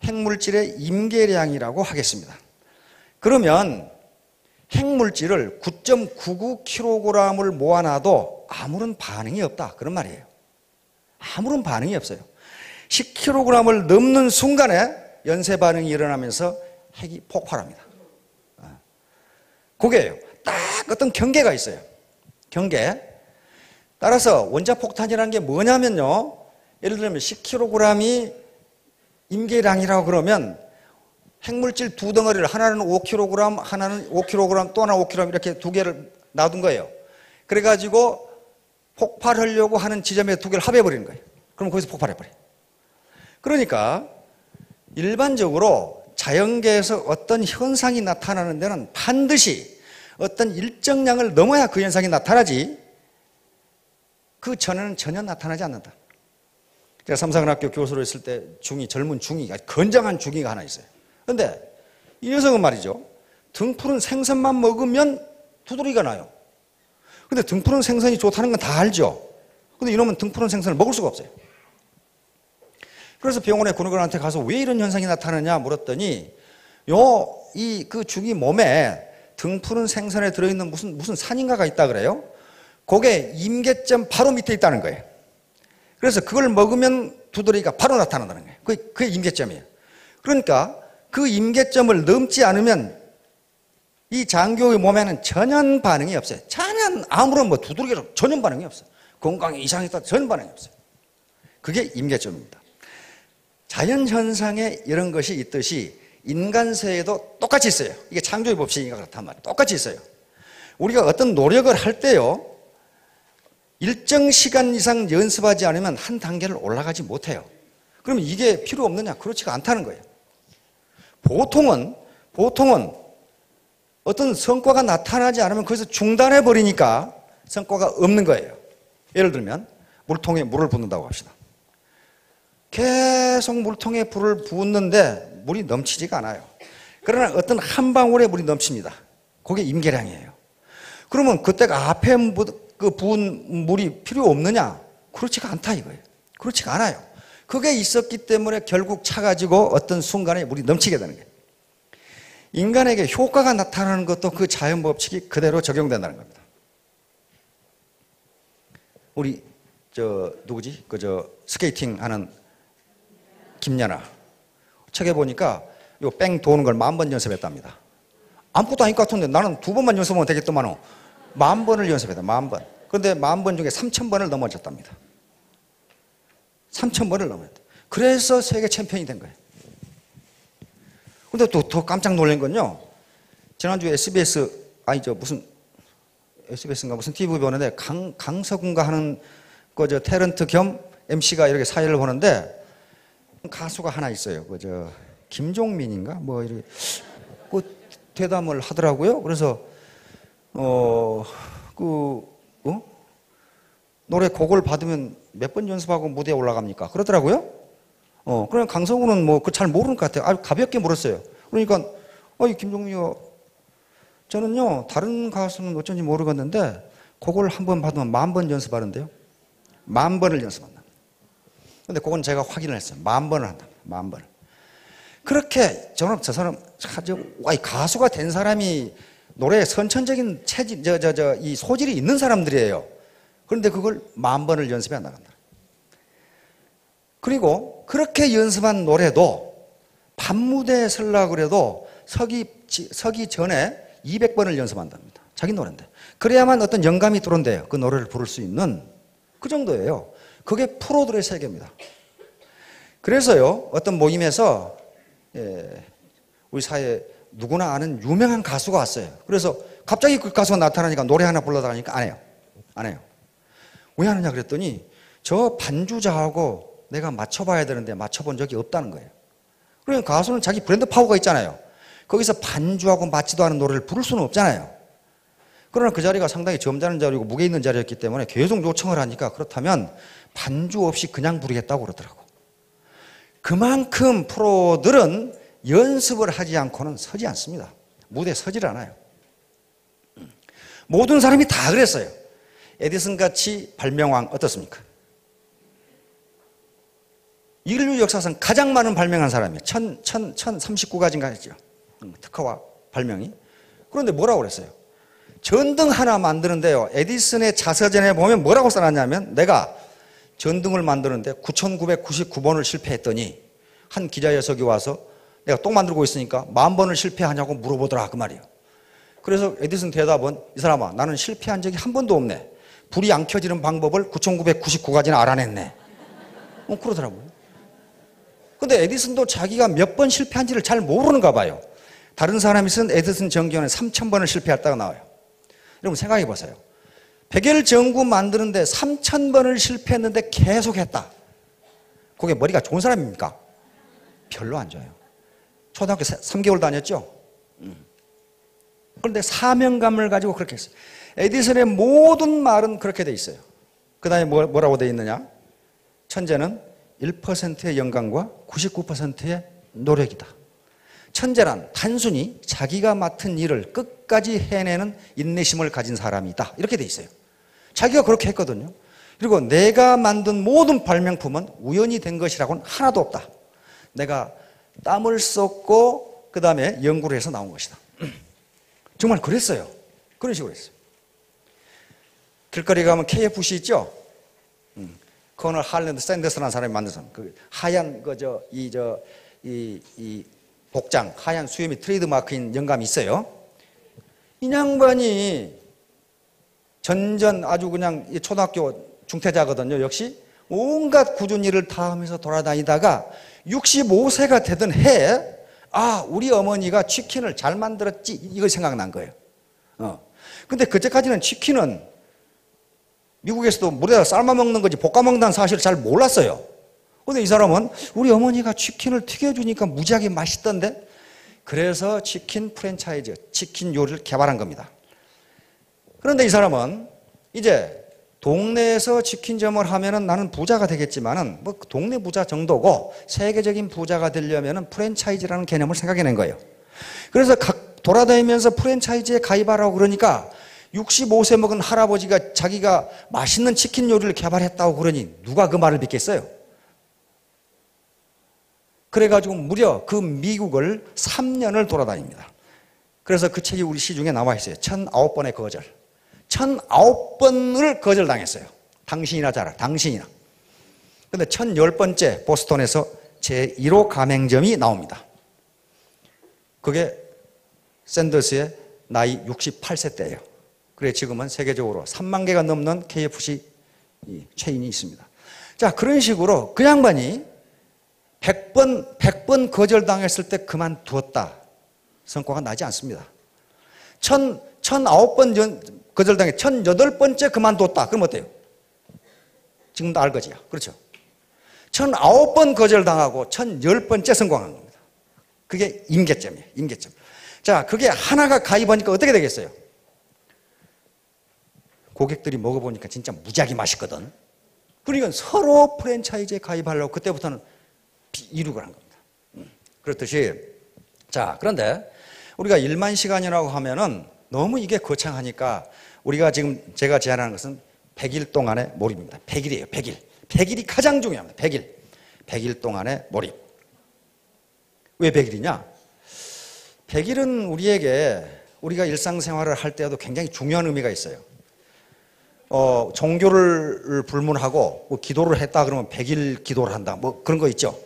[SPEAKER 1] 핵물질의 임계량이라고 하겠습니다. 그러면 핵물질을 9.99kg을 모아놔도 아무런 반응이 없다, 그런 말이에요. 아무런 반응이 없어요. 10kg을 넘는 순간에 연쇄 반응이 일어나면서 핵이 폭발합니다. 그게요. 딱 어떤 경계가 있어요. 경계. 따라서 원자폭탄이라는 게 뭐냐면요, 예를 들면 10kg이 임계량이라고 그러면 핵물질 두 덩어리를, 하나는 5kg, 하나는 5kg, 또 하나 5kg 이렇게 두 개를 놔둔 거예요. 그래가지고 폭발하려고 하는 지점에 두 개를 합해버리는 거예요. 그럼 거기서 폭발해버려요. 그러니까 일반적으로 자연계에서 어떤 현상이 나타나는 데는 반드시 어떤 일정량을 넘어야 그 현상이 나타나지 그 전에는 전혀 나타나지 않는다. 제가 삼성학교 교수로 있을 때 젊은 중이가, 건장한 중이가 하나 있어요. 그런데 이 녀석은 말이죠, 등푸른 생선만 먹으면 두드러기가 나요. 근데 등푸른 생선이 좋다는 건 다 알죠. 근데 이놈은 등푸른 생선을 먹을 수가 없어요. 그래서 병원에 군의관한테 가서 왜 이런 현상이 나타나냐 물었더니 그 중이 몸에 등푸른 생선에 들어있는 무슨 산인가가 있다 그래요. 그게 임계점 바로 밑에 있다는 거예요. 그래서 그걸 먹으면 두드러기가 바로 나타난다는 거예요. 그게 임계점이에요. 그러니까 그 임계점을 넘지 않으면 이 장교의 몸에는 전혀 반응이 없어요. 전혀 아무런 두드러기로 전혀 반응이 없어요. 건강에 이상이 있다 전혀 반응이 없어요. 그게 임계점입니다. 자연현상에 이런 것이 있듯이 인간세에도 똑같이 있어요. 이게 창조의 법칙이니까 그렇단 말이에요. 똑같이 있어요. 우리가 어떤 노력을 할 때요, 일정 시간 이상 연습하지 않으면 한 단계를 올라가지 못해요. 그러면 이게 필요 없느냐? 그렇지가 않다는 거예요. 보통은 어떤 성과가 나타나지 않으면 거기서 중단해 버리니까 성과가 없는 거예요. 예를 들면 물통에 물을 붓는다고 합시다. 계속 물통에 불을 붓는데 물이 넘치지가 않아요. 그러나 어떤 한 방울에 물이 넘칩니다. 그게 임계량이에요. 그러면 그때가 앞에 부은 물이 필요 없느냐? 그렇지가 않다 이거예요. 그렇지가 않아요. 그게 있었기 때문에 결국 차가지고 어떤 순간에 물이 넘치게 되는 거예요. 인간에게 효과가 나타나는 것도 그 자연 법칙이 그대로 적용된다는 겁니다. 우리 누구지? 스케이팅 하는 김연아. 책에 보니까 요 뺑 도는 걸 10,000번 연습했답니다. 아무것도 아닐 것 같은데 나는 2번만 연습하면 되겠더만은 10,000번을 연습했다. 10,000번. 그런데 10,000번 중에 3,000번을 넘어졌답니다. 3,000번을 넘어졌다. 그래서 세계 챔피언이 된 거예요. 근데 또 더 깜짝 놀란 건요, 지난주에 SBS인가 무슨 TV 보는데 강서군가 하는 탤런트 겸 MC가 이렇게 사회를 보는데 가수가 하나 있어요. 김종민인가 이렇게 대담을 하더라고요. 그래서 노래 곡을 받으면 몇 번 연습하고 무대에 올라갑니까? 그러더라고요. 그냥 강서구는 잘 모르는 것 같아요. 아주 가볍게 물었어요. 그러니까 이 김종민이요, 저는요 다른 가수는 어쩐지 모르겠는데 곡을 한 번 받으면 10,000번 연습하는데요. 10,000번을 연습한다. 근데 그건 제가 확인을 했어요. 10,000번을 한다. 10,000번을. 그렇게 저 사람 가수가 된 사람이 노래에 선천적인 체질, 이 소질이 있는 사람들이에요. 그런데 그걸 10,000번을 연습해 나간다. 그리고 그렇게 연습한 노래도 밤무대에 서려고 그래도 서기 전에 200번을 연습한답니다. 자기 노래인데. 그래야만 어떤 영감이 들어온대요. 그 노래를 부를 수 있는 그 정도예요. 그게 프로들의 세계입니다. 그래서요, 어떤 모임에서 우리 사회에 누구나 아는 유명한 가수가 왔어요. 그래서 갑자기 그 가수가 나타나니까 노래 하나 불러달라니까 안 해요. 왜 하느냐 그랬더니 저 반주자하고 내가 맞춰봐야 되는데 맞춰본 적이 없다는 거예요. 그러니까 가수는 자기 브랜드 파워가 있잖아요. 거기서 반주하고 맞지도 않은 노래를 부를 수는 없잖아요. 그러나 그 자리가 상당히 점잖은 자리고 무게 있는 자리였기 때문에 계속 요청을 하니까 그렇다면 반주 없이 그냥 부르겠다고 그러더라고. 그만큼 프로들은 연습을 하지 않고는 서지 않습니다. 무대에 서질 않아요. 모든 사람이 다 그랬어요. 에디슨 같이 발명왕 어떻습니까? 인류 역사상 가장 많은 발명한 사람이에요. 1039가지인가 했죠. 특허와 발명이. 그런데 뭐라고 그랬어요? 전등 하나 만드는데요, 에디슨의 자서전에 보면 뭐라고 써놨냐면, 내가 전등을 만드는데 9,999번을 실패했더니 한 기자 녀석이 와서 내가 또 만들고 있으니까 10,000번을 실패하냐고 물어보더라 그 말이에요. 그래서 에디슨 대답은, 이 사람아, 나는 실패한 적이 한 번도 없네. 불이 안 켜지는 방법을 9,999가지나 알아냈네. 그러더라고요. 근데 에디슨도 자기가 몇 번 실패한지를 잘 모르는가 봐요. 다른 사람이 쓴 에디슨 전기원에 3,000번을 실패했다가 나와요. 여러분 생각해 보세요. 백열전구 만드는데 3,000번을 실패했는데 계속했다. 그게 머리가 좋은 사람입니까? 별로 안 좋아요. 초등학교 3개월 다녔죠? 그런데 사명감을 가지고 그렇게 했어요. 에디슨의 모든 말은 그렇게 돼 있어요. 그 다음에 뭐라고 돼 있느냐? 천재는 1%의 영광과 99%의 노력이다. 천재란 단순히 자기가 맡은 일을 끝까지 해내는 인내심을 가진 사람이다. 이렇게 돼 있어요. 자기가 그렇게 했거든요. 그리고 내가 만든 모든 발명품은 우연히 된 것이라고는 하나도 없다. 내가 땀을 쏟고 그 다음에 연구를 해서 나온 것이다. 정말 그랬어요. 그런 식으로 했어요. 길거리 가면 KFC 있죠? 커널 할랜드 샌더스라는 사람이 만든 사람. 그 하얀 이 복장, 하얀 수염이 트레이드 마크인 영감이 있어요. 이 양반이 전전 아주 그냥 초등학교 중퇴자거든요. 역시 온갖 굳은 일을 다 하면서 돌아다니다가 65세가 되던 해에 우리 어머니가 치킨을 잘 만들었지 이거 생각난 거예요. 근데 그때까지는 치킨은 미국에서도 물에다 삶아 먹는 거지 볶아 먹는다는 사실을 잘 몰랐어요. 근데 이 사람은 우리 어머니가 치킨을 튀겨주니까 무지하게 맛있던데 그래서 치킨 프랜차이즈, 치킨 요리를 개발한 겁니다. 그런데 이 사람은 이제 동네에서 치킨점을 하면은 나는 부자가 되겠지만은 뭐 동네 부자 정도고 세계적인 부자가 되려면은 프랜차이즈라는 개념을 생각해낸 거예요. 그래서 돌아다니면서 프랜차이즈에 가입하라고 그러니까 65세 먹은 할아버지가 자기가 맛있는 치킨 요리를 개발했다고 그러니 누가 그 말을 믿겠어요? 그래가지고 무려 그 미국을 3년을 돌아다닙니다. 그래서 그 책이 우리 시중에 나와 있어요. 1009번의 거절. 1009번을 거절당했어요. 당신이나 잘라, 당신이나. 근데 1010번째 보스턴에서 제1호 가맹점이 나옵니다. 그게 샌더스의 나이 68세 때예요. 그래 지금은 세계적으로 3만 개가 넘는 KFC 체인이 있습니다. 자, 그런 식으로 그 양반이 100번 거절당했을 때 그만두었다. 성과가 나지 않습니다. 1009번 거절당해 1008번째 그만뒀다. 그럼 어때요? 지금도 알거지야. 그렇죠? 1009번 거절당하고 1010번째 성공한 겁니다. 그게 임계점이에요. 임계점. 자, 그게 하나가 가입하니까 어떻게 되겠어요? 고객들이 먹어보니까 진짜 무지하게 맛있거든. 그러니까 서로 프랜차이즈에 가입하려고 그때부터는 이륙을 한 겁니다. 그렇듯이 자, 그런데 우리가 1만 시간이라고 하면은 너무 이게 거창하니까 우리가 지금 제가 제안하는 것은 100일 동안의 몰입입니다. 100일이에요. 100일. 100일이 가장 중요합니다. 100일. 100일 동안의 몰입. 왜 100일이냐? 100일은 우리에게 우리가 일상생활을 할 때에도 굉장히 중요한 의미가 있어요. 종교를 불문하고 뭐 기도를 했다 그러면 100일 기도를 한다. 뭐 그런 거 있죠.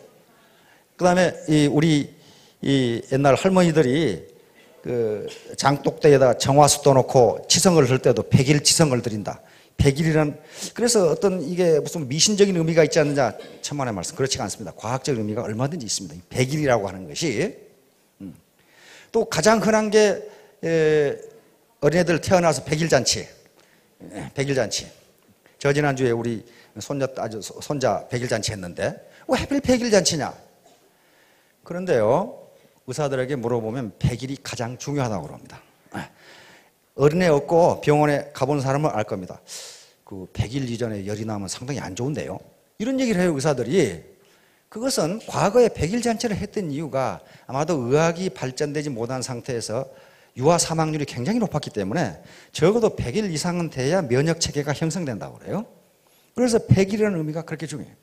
[SPEAKER 1] 그 다음에 우리 옛날 할머니들이 그 장독대에다 정화수 떠놓고 치성을 할 때도 100일 치성을 드린다. 100일이란 그래서 어떤 이게 무슨 미신적인 의미가 있지 않느냐 천만의 말씀 그렇지가 않습니다. 과학적 의미가 얼마든지 있습니다. 100일이라고 하는 것이 또 가장 흔한 게 어린애들 태어나서 100일 잔치. 100일 잔치. 저 지난주에 우리 손자 100일 잔치 했는데 왜 하필 100일 잔치냐? 그런데요. 의사들에게 물어보면 100일이 가장 중요하다고 그럽니다. 어린애 없고 병원에 가본 사람은 알 겁니다. 그 100일 이전에 열이 나면 상당히 안 좋은데요. 이런 얘기를 해요, 의사들이. 그것은 과거에 100일 잔치를 했던 이유가 아마도 의학이 발전되지 못한 상태에서 유아 사망률이 굉장히 높았기 때문에 적어도 100일 이상은 돼야 면역 체계가 형성된다고 그래요. 그래서 100일이라는 의미가 그렇게 중요해요.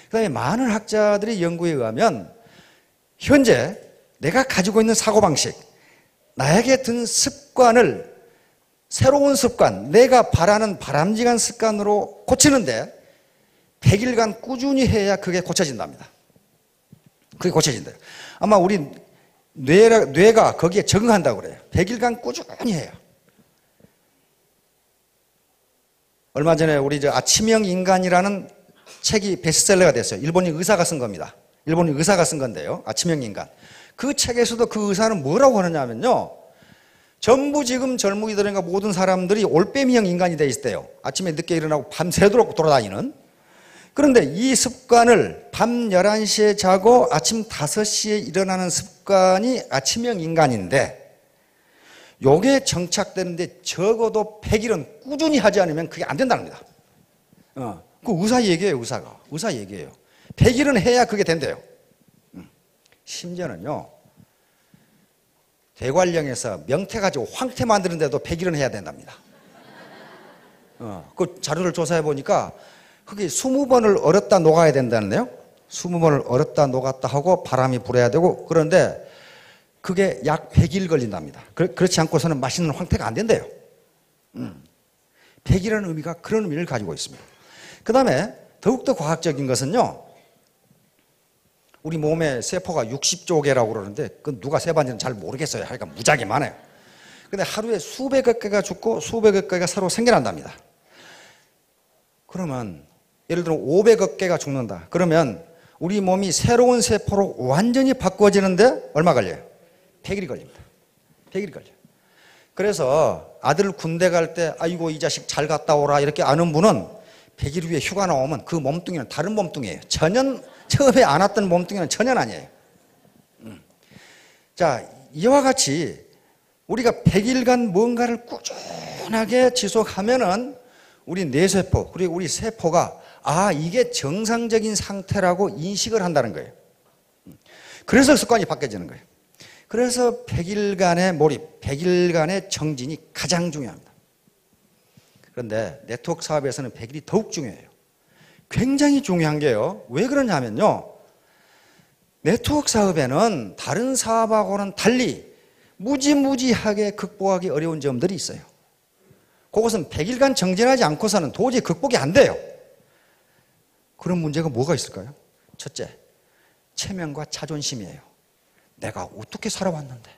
[SPEAKER 1] 그 다음에 많은 학자들의 연구에 의하면 현재 내가 가지고 있는 사고방식, 나에게 든 습관을 새로운 습관, 내가 바라는 바람직한 습관으로 고치는데 100일간 꾸준히 해야 그게 고쳐진답니다. 그게 고쳐진대요. 아마 우리 뇌가 거기에 적응한다고 그래요. 100일간 꾸준히 해요. 얼마 전에 우리 아침형 인간이라는 책이 베스트셀러가 됐어요. 일본인 의사가 쓴 겁니다. 일본인 의사가 쓴 건데요. 아침형 인간. 그 책에서도 그 의사는 뭐라고 하느냐면요. 전부 지금 젊은이들인가 모든 사람들이 올빼미형 인간이 돼 있대요. 아침에 늦게 일어나고 밤새도록 돌아다니는. 그런데 이 습관을 밤 11시에 자고 아침 5시에 일어나는 습관이 아침형 인간인데 요게 정착되는데 적어도 100일은 꾸준히 하지 않으면 그게 안 된다는 겁니다. 그 의사 얘기예요, 의사가. 의사 얘기예요. 100일은 해야 그게 된대요. 심지어는요, 대관령에서 명태 가지고 황태 만드는데도 100일은 해야 된답니다. 그 자료를 조사해 보니까 그게 20번을 얼었다 녹아야 된다는데요. 20번을 얼었다 녹았다 하고 바람이 불어야 되고, 그런데 그게 약 100일 걸린답니다. 그렇지 않고서는 맛있는 황태가 안 된대요. 100일이라는 의미가 그런 의미를 가지고 있습니다. 그 다음에 더욱더 과학적인 것은요, 우리 몸의 세포가 60조 개라고 그러는데 그건 누가 세봤는지는 잘 모르겠어요. 하여간 무지하게 많아요. 근데 하루에 수백억 개가 죽고 수백억 개가 새로 생겨난답니다. 그러면 예를 들어 500억 개가 죽는다. 그러면 우리 몸이 새로운 세포로 완전히 바꿔지는데 얼마 걸려요? 100일이 걸립니다. 100일이 걸려요. 그래서 아들 군대 갈 때 아이고 이 자식 잘 갔다 오라 이렇게 아는 분은 100일 후에 휴가 나오면 그 몸뚱이는 다른 몸뚱이에요. 전혀 처음에 안 왔던 몸뚱이는 전혀 아니에요. 자, 이와 같이 우리가 100일간 뭔가를 꾸준하게 지속하면은 우리 뇌세포 그리고 우리 세포가 이게 정상적인 상태라고 인식을 한다는 거예요. 그래서 습관이 바뀌어지는 거예요. 그래서 100일간의 몰입, 100일간의 정진이 가장 중요합니다. 그런데 네트워크 사업에서는 100일이 더욱 중요해요. 굉장히 중요한 게요. 왜 그러냐면요, 네트워크 사업에는 다른 사업하고는 달리 무지무지하게 극복하기 어려운 점들이 있어요. 그것은 100일간 정진하지 않고서는 도저히 극복이 안 돼요. 그런 문제가 뭐가 있을까요? 첫째, 체면과 자존심이에요. 내가 어떻게 살아왔는데.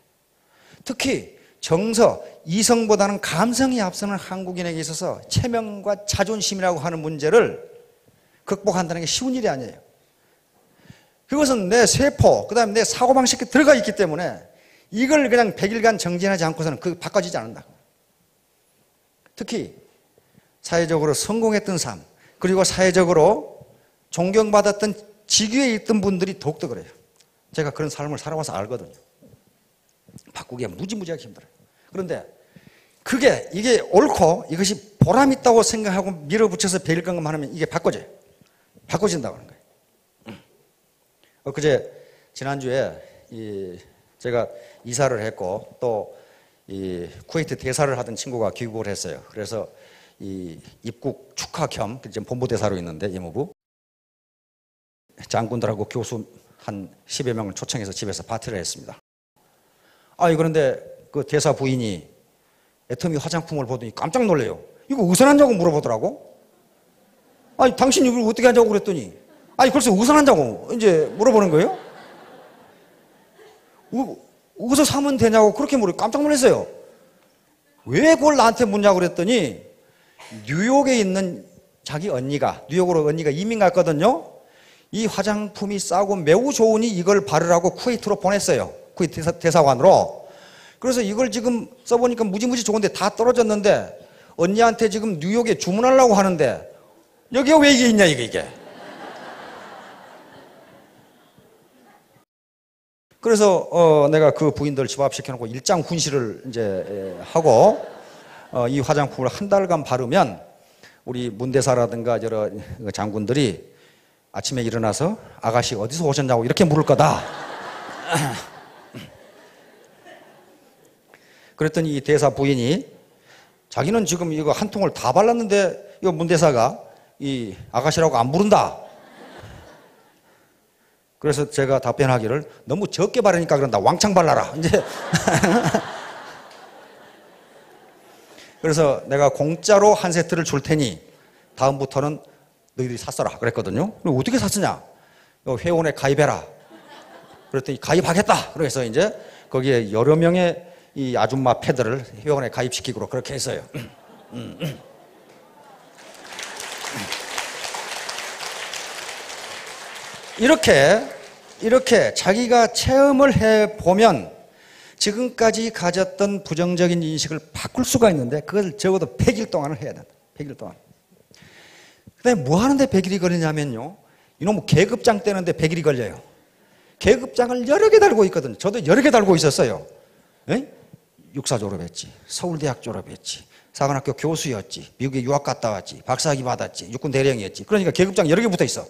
[SPEAKER 1] 특히 정서, 이성보다는 감성이 앞서는 한국인에게 있어서 체면과 자존심이라고 하는 문제를 극복한다는 게 쉬운 일이 아니에요. 그것은 내 세포, 그 다음에 내 사고방식에 들어가 있기 때문에 이걸 그냥 100일간 정진하지 않고서는 바꿔지지 않는다. 특히 사회적으로 성공했던 삶, 그리고 사회적으로 존경받았던 직위에 있던 분들이 더욱더 그래요. 제가 그런 삶을 살아와서 알거든요. 바꾸기가 무지무지하게 힘들어요. 그런데 이게 옳고 이것이 보람 있다고 생각하고 밀어붙여서 100일간 하면 이게 바꿔져요. 바꿔진다고 하는 거예요. 엊그제 지난주에 제가 이사를 했고 또 쿠웨이트 대사를 하던 친구가 귀국을 했어요. 그래서 입국 축하 겸 지금 본부대사로 있는데 이모부 장군들하고 교수 한 10여 명을 초청해서 집에서 파티를 했습니다. 그런데 그 대사 부인이 애터미 화장품을 보더니 깜짝 놀래요. 이거 어디서 났냐고 물어보더라고. 당신 이걸 어떻게 하냐고 그랬더니 글쎄 어디서 났냐고 이제 물어보는 거예요. 어디서 사면 되냐고 그렇게 물어. 깜짝 놀랐어요. 왜 그걸 나한테 묻냐고 그랬더니 뉴욕에 있는 자기 뉴욕으로 언니가 이민 갔거든요. 이 화장품이 싸고 매우 좋으니 이걸 바르라고 쿠웨이트로 보냈어요. 쿠웨이트 대사관으로. 그래서 이걸 지금 써보니까 무지무지 좋은데 다 떨어졌는데 언니한테 지금 뉴욕에 주문하려고 하는데 여기가 왜 이게 있냐 이게. 그래서 내가 그 부인들 집합시켜놓고 일장 훈시를 이제 하고 이 화장품을 한 달간 바르면 우리 문대사라든가 여러 장군들이 아침에 일어나서 아가씨 어디서 오셨냐고 이렇게 물을 거다. 그랬더니 이 대사 부인이 자기는 지금 이거 한 통을 다 발랐는데 이 문대사가 이 아가씨라고 안 부른다. 그래서 제가 답변하기를 너무 적게 바르니까 그런다. 왕창 발라라. 이제 그래서 내가 공짜로 한 세트를 줄 테니 다음부터는 너희들이 샀어라 그랬거든요. 어떻게 샀으냐? 회원에 가입해라. 그랬더니 가입하겠다. 그래서 이제 거기에 여러 명의 이 아줌마 패들을 회원에 가입시키고 그렇게 했어요. 이렇게 자기가 체험을 해보면 지금까지 가졌던 부정적인 인식을 바꿀 수가 있는데 그걸 적어도 100일 동안을 해야 된다. 100일 동안. 근데 뭐 하는데 100일이 걸리냐면요. 이놈 계급장 떼는데 100일이 걸려요. 계급장을 여러 개 달고 있거든요. 저도 여러 개 달고 있었어요. 에? 육사 졸업했지. 서울대학 졸업했지. 사관학교 교수였지. 미국에 유학 갔다 왔지. 박사학위 받았지. 육군 대령이었지. 그러니까 계급장 여러 개 붙어 있어.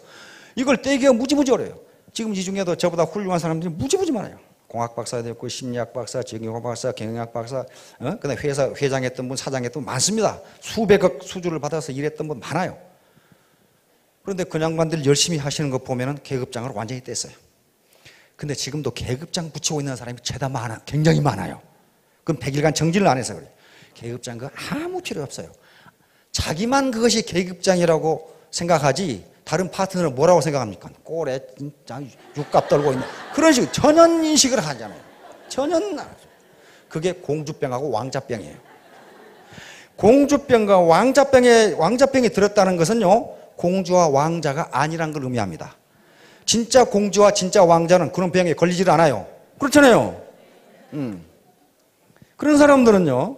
[SPEAKER 1] 이걸 떼기가 무지무지 어려워요. 지금 이 중에도 저보다 훌륭한 사람들이 무지무지 많아요. 공학 박사도 있고 심리학 박사, 정형외과 박사, 경영학 박사, 그다음에 회사 회장했던 분, 사장했던 분 많습니다. 수백억 수주를 받아서 일했던 분 많아요. 그런데 그 양반들 열심히 하시는 거 보면은 계급장을 완전히 뗐어요. 근데 지금도 계급장 붙이고 있는 사람이 죄다 많아, 굉장히 많아요. 그럼 100일간 정진을 안 해서 그래요. 계급장 그거 아무 필요 없어요. 자기만 그것이 계급장이라고 생각하지 다른 파트너는 뭐라고 생각합니까? 꼴에 진짜 육갑 떨고 있는 그런 식으로 전혀 인식을 하잖아요. 전혀. 그게 공주병하고 왕자병이에요. 공주병과 왕자병이 들었다는 것은요, 공주와 왕자가 아니란 걸 의미합니다. 진짜 공주와 진짜 왕자는 그런 병에 걸리질 않아요. 그렇잖아요. 그런 사람들은요,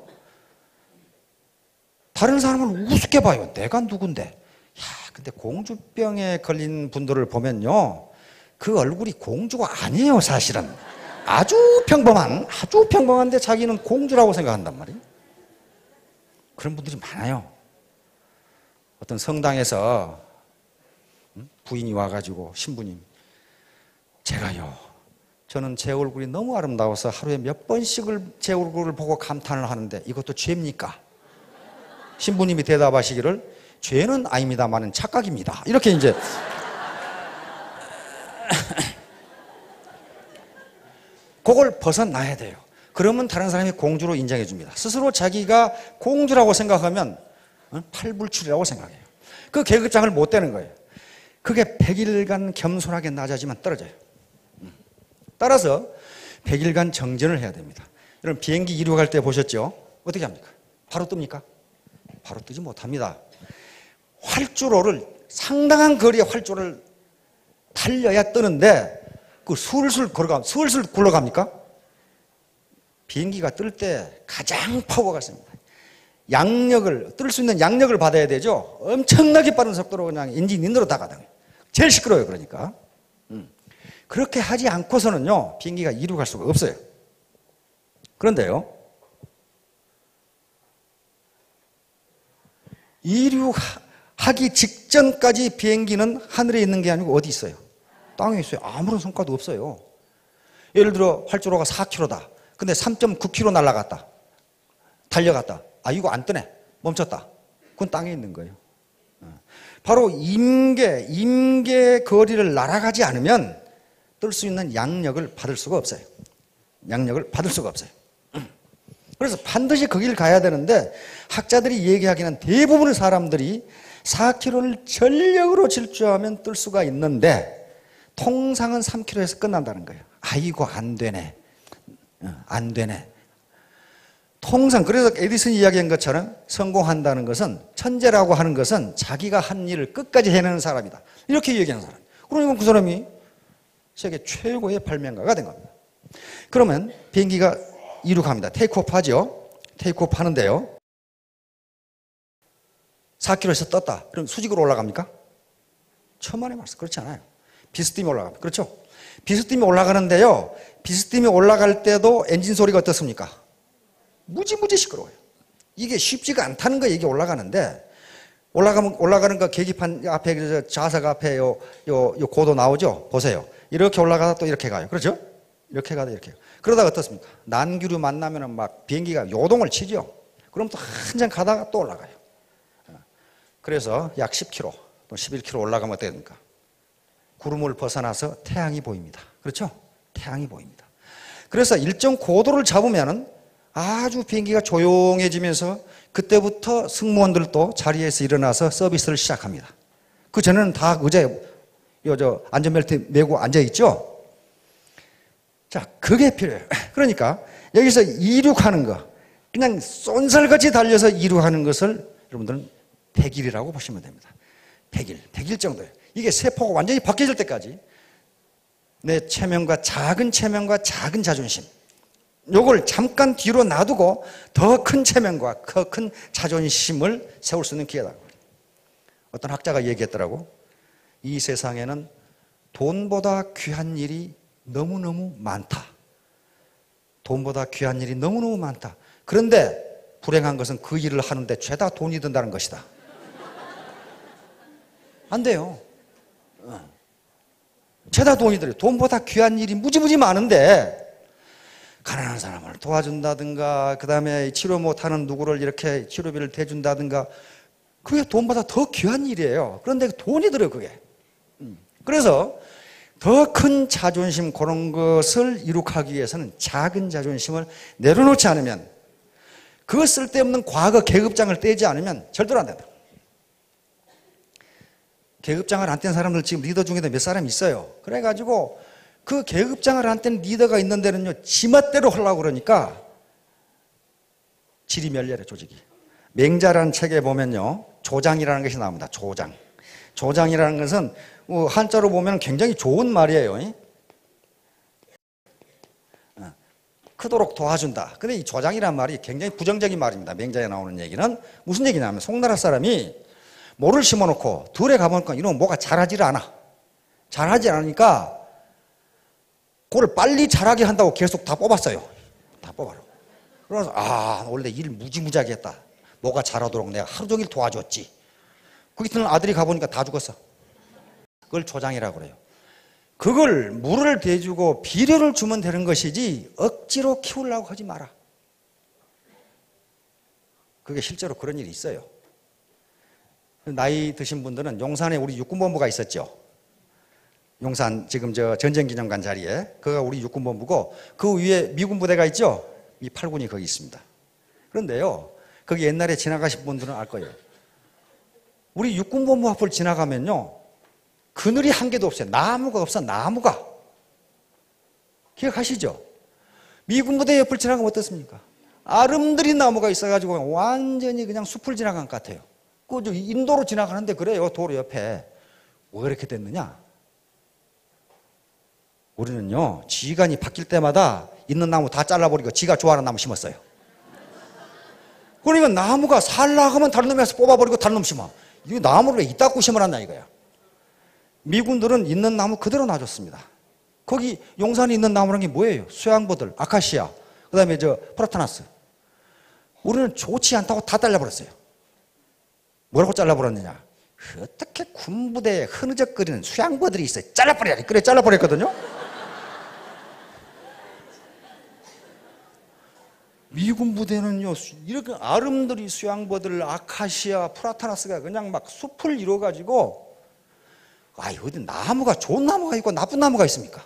[SPEAKER 1] 다른 사람을 우습게 봐요. 내가 누군데. 야, 근데 공주병에 걸린 분들을 보면요, 그 얼굴이 공주가 아니에요, 사실은. 아주 평범한데 자기는 공주라고 생각한단 말이에요. 그런 분들이 많아요. 어떤 성당에서 부인이 와가지고 신부님, 저는 제 얼굴이 너무 아름다워서 하루에 몇 번씩을 제 얼굴을 보고 감탄을 하는데 이것도 죄입니까? 신부님이 대답하시기를 죄는 아닙니다만은 착각입니다. 이렇게 이제 그걸 벗어나야 돼요. 그러면 다른 사람이 공주로 인정해 줍니다. 스스로 자기가 공주라고 생각하면 팔불출이라고 생각해요. 그 계급장을 못 떼는 거예요. 그게 100일간 겸손하게 낮아지면 떨어져요. 따라서 100일간 정진을 해야 됩니다. 여러분 비행기 이륙할 때 보셨죠? 어떻게 합니까? 바로 뜹니까? 바로 뜨지 못합니다. 활주로를 상당한 거리의 활주로를 달려야 뜨는데 그 술술 굴러갑니까? 비행기가 뜰 때 가장 파워가 셉니다. 뜰 수 있는 양력을 받아야 되죠. 엄청나게 빠른 속도로 그냥 엔진 인으로 다가다녀요. 제일 시끄러워요. 그러니까 그렇게 하지 않고서는요 비행기가 이륙할 수가 없어요. 그런데요, 이륙하기 직전까지 비행기는 하늘에 있는 게 아니고 어디 있어요? 땅에 있어요. 아무런 성과도 없어요. 예를 들어 활주로가 4km다. 근데 3.9km 날아갔다. 달려갔다. 아, 이거 안 뜨네. 멈췄다. 그건 땅에 있는 거예요. 바로 임계 거리를 날아가지 않으면 뜰 수 있는 양력을 받을 수가 없어요. 양력을 받을 수가 없어요. 그래서 반드시 그 길 가야 되는데 학자들이 얘기하기는 대부분의 사람들이 4km를 전력으로 질주하면 뜰 수가 있는데 통상은 3km에서 끝난다는 거예요. 아이고 안 되네. 안 되네. 통상 그래서 에디슨이 이야기한 것처럼 성공한다는 것은 천재라고 하는 것은 자기가 한 일을 끝까지 해내는 사람이다. 이렇게 얘기하는 사람. 그러니까 그 사람이 세계 최고의 발명가가 된 겁니다. 그러면 비행기가 이륙합니다. 테이크오프 하죠. 테이크오프 하는데요. 4km에서 떴다. 그럼 수직으로 올라갑니까? 천만의 말씀. 그렇지 않아요. 비스듬히 올라갑니다. 그렇죠? 비스듬히 올라가는데요. 비스듬히 올라갈 때도 엔진 소리가 어떻습니까? 무지무지 시끄러워요. 이게 쉽지가 않다는 거예요. 이게 올라가는데 올라가는 거 계기판 앞에 좌석 앞에 요 고도 나오죠? 보세요. 이렇게 올라가다 또 이렇게 가요. 그렇죠? 이렇게 가다 이렇게 가요. 그러다가 어떻습니까? 난기류 만나면은 막 비행기가 요동을 치죠. 그럼 또 한참 가다가 또 올라가요. 그래서 약 10km 또 11km 올라가면 어떻게 됩니까? 구름을 벗어나서 태양이 보입니다. 그렇죠? 태양이 보입니다. 그래서 일정 고도를 잡으면은 아주 비행기가 조용해지면서 그때부터 승무원들도 자리에서 일어나서 서비스를 시작합니다. 그 전에는 다 의자에 안전벨트 메고 앉아있죠? 자, 그게 필요해요. 그러니까 여기서 이륙하는 거, 그냥 쏜살같이 달려서 이륙하는 것을 여러분들은 100일이라고 보시면 됩니다. 100일 정도예요. 이게 세포가 완전히 바뀌어질 때까지 내 작은 체면과 작은 자존심, 요걸 잠깐 뒤로 놔두고 더 큰 체면과 더 큰 자존심을 세울 수 있는 기회다. 어떤 학자가 얘기했더라고. 이 세상에는 돈보다 귀한 일이 너무너무 많다. 돈보다 귀한 일이 너무너무 많다. 그런데 불행한 것은 그 일을 하는데 죄다 돈이 든다는 것이다. 안 돼요. 죄다 돈이 들어요. 돈보다 귀한 일이 무지무지 많은데 가난한 사람을 도와준다든가 그 다음에 치료 못하는 누구를 이렇게 치료비를 대준다든가 그게 돈보다 더 귀한 일이에요. 그런데 돈이 들어요 그게. 그래서 더 큰 자존심 그런 것을 이룩하기 위해서는 작은 자존심을 내려놓지 않으면 그 쓸데없는 과거 계급장을 떼지 않으면 절대로 안 된다. 계급장을 안 뗀 사람들 지금 리더 중에도 몇 사람 있어요. 그래가지고 그 계급장을 안 뗀 리더가 있는 데는요 지멋대로 하려고 그러니까 질이 멸렬해 조직이. 맹자라는 책에 보면요 조장이라는 것이 나옵니다. 조장. 조장이라는 것은 한자로 보면 굉장히 좋은 말이에요. 크도록 도와준다. 근데 이 조장이라는 말이 굉장히 부정적인 말입니다. 맹자에 나오는 얘기는 무슨 얘기냐면 송나라 사람이 모를 심어놓고 들에 가보니까 이놈은 뭐가 자라지를 않아. 자라지 않으니까 그걸 빨리 자라게 한다고 계속 다 뽑았어요. 다 뽑아라. 그래서 원래 일 무지무지하게 했다. 뭐가 자라도록 내가 하루 종일 도와줬지. 그 이튿날 아들이 가보니까 다 죽었어. 그걸 조장이라고 그래요. 그걸 물을 대주고 비료를 주면 되는 것이지 억지로 키우려고 하지 마라. 그게 실제로 그런 일이 있어요. 나이 드신 분들은 용산에 우리 육군본부가 있었죠. 용산 지금 저 전쟁기념관 자리에 그가 우리 육군본부고 그 위에 미군 부대가 있죠. 이 8군이 거기 있습니다. 그런데요 거기 옛날에 지나가신 분들은 알 거예요. 우리 육군본부 앞을 지나가면요 그늘이 한 개도 없어요. 나무가 없어. 나무가. 기억하시죠? 미군 부대 옆을 지나가면 어떻습니까? 아름드린 나무가 있어가지고 완전히 그냥 숲을 지나간 것 같아요. 그 인도로 지나가는데 그래요. 도로 옆에. 왜 그렇게 됐느냐? 우리는요 지휘관이 바뀔 때마다 있는 나무 다 잘라버리고 지가 좋아하는 나무 심었어요. 그러니까 나무가 살라가면 다른 놈에서 뽑아버리고 다른 놈 심어. 이 나무를 왜 이따구 심어놨나 이거야. 미군들은 있는 나무 그대로 놔줬습니다. 거기 용산에 있는 나무라는 게 뭐예요? 수양보들, 아카시아, 그 다음에 저 프라타나스. 우리는 좋지 않다고 다 잘라버렸어요. 뭐라고 잘라버렸느냐? 어떻게 군부대에 흐느적거리는 수양보들이 있어요. 잘라버려야지. 그래 잘라버렸거든요. 미군 부대는요 이렇게 아름드리 수양보들, 아카시아, 프라타나스가 그냥 막 숲을 이루어가지고 어디 나무가 좋은 나무가 있고 나쁜 나무가 있습니까?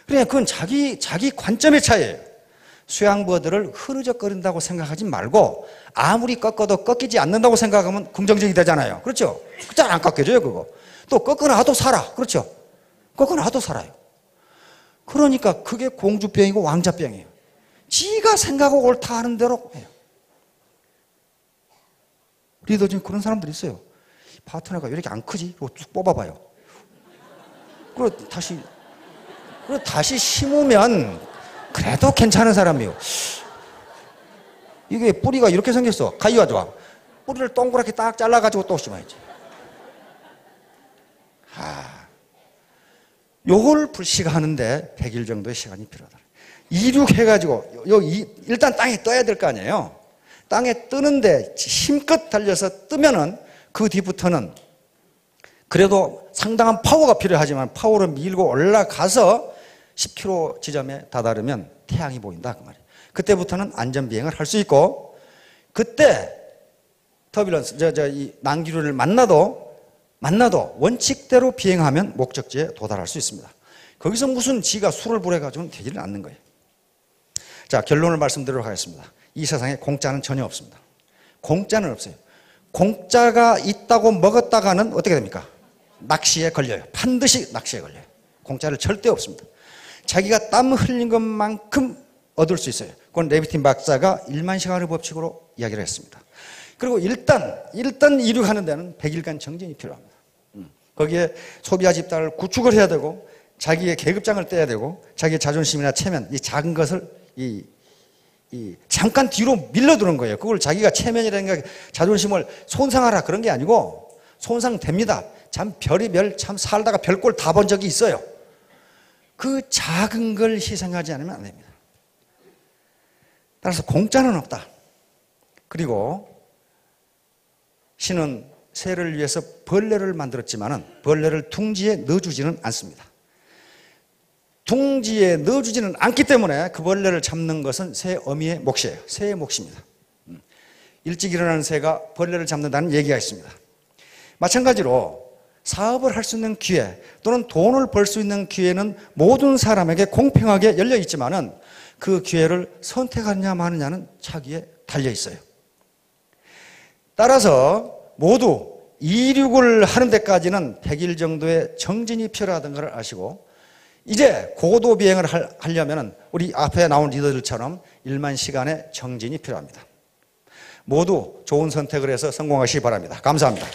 [SPEAKER 1] 그러니까 그건 자기 관점의 차이예요. 수양버들을 흐느적거린다고 생각하지 말고 아무리 꺾어도 꺾이지 않는다고 생각하면 긍정적이 되잖아요. 그렇죠? 잘 안 꺾여져요 그거. 또 꺾어놔도 살아. 그렇죠? 꺾어놔도 살아요. 그러니까 그게 공주병이고 왕자병이에요. 지가 생각하고 옳다 하는 대로 해요. 리더 중에 그런 사람들이 있어요. 파트너가 왜 이렇게 안 크지? 그리고 쭉 뽑아봐요. 그리고 다시 심으면 그래도 괜찮은 사람이에요. 이게 뿌리가 이렇게 생겼어. 가위가 좋아. 뿌리를 동그랗게 딱 잘라가지고 또 심어야지. 요걸 불식하는데 100일 정도의 시간이 필요하다. 이륙해가지고 일단 땅에 떠야 될 거 아니에요. 땅에 뜨는데 힘껏 달려서 뜨면은 그 뒤부터는 그래도 상당한 파워가 필요하지만 파워를 밀고 올라가서 10km 지점에 다다르면 태양이 보인다 그 말이에요. 그때부터는 안전비행을 할 수 있고 그때 터뷸런스 이 난기류를 만나도 원칙대로 비행하면 목적지에 도달할 수 있습니다. 거기서 무슨 지가 술을 부려가지고는 되지는 않는 거예요. 자 결론을 말씀드리도록 하겠습니다. 이 세상에 공짜는 전혀 없습니다. 공짜는 없어요. 공짜가 있다고 먹었다가는 어떻게 됩니까? 낚시에 걸려요. 반드시 낚시에 걸려요. 공짜를 절대 없습니다. 자기가 땀 흘린 것만큼 얻을 수 있어요. 그건 레비틴 박사가 1만 시간의 법칙으로 이야기를 했습니다. 그리고 일단 이륙하는 데는 100일간 정진이 필요합니다. 거기에 소비자 집단을 구축을 해야 되고 자기의 계급장을 떼야 되고 자기의 자존심이나 체면, 이 작은 것을 잠깐 뒤로 밀려드는 거예요. 그걸 자기가 체면이라는 게 자존심을 손상하라 그런 게 아니고 손상됩니다. 참 별의별 참 살다가 별꼴 다 본 적이 있어요. 그 작은 걸 희생하지 않으면 안 됩니다. 따라서 공짜는 없다. 그리고 신은 새를 위해서 벌레를 만들었지만은 벌레를 둥지에 넣어주지는 않습니다. 둥지에 넣어주지는 않기 때문에 그 벌레를 잡는 것은 새 어미의 몫이에요. 새의 몫입니다. 일찍 일어나는 새가 벌레를 잡는다는 얘기가 있습니다. 마찬가지로 사업을 할 수 있는 기회 또는 돈을 벌 수 있는 기회는 모든 사람에게 공평하게 열려 있지만은 그 기회를 선택하느냐 마느냐는 자기에 달려 있어요. 따라서 모두 이륙을 하는 데까지는 100일 정도의 정진이 필요하다는 걸 아시고 이제 고도 비행을 하려면 우리 앞에 나온 리더들처럼 1만 시간의 정진이 필요합니다. 모두 좋은 선택을 해서 성공하시기 바랍니다. 감사합니다.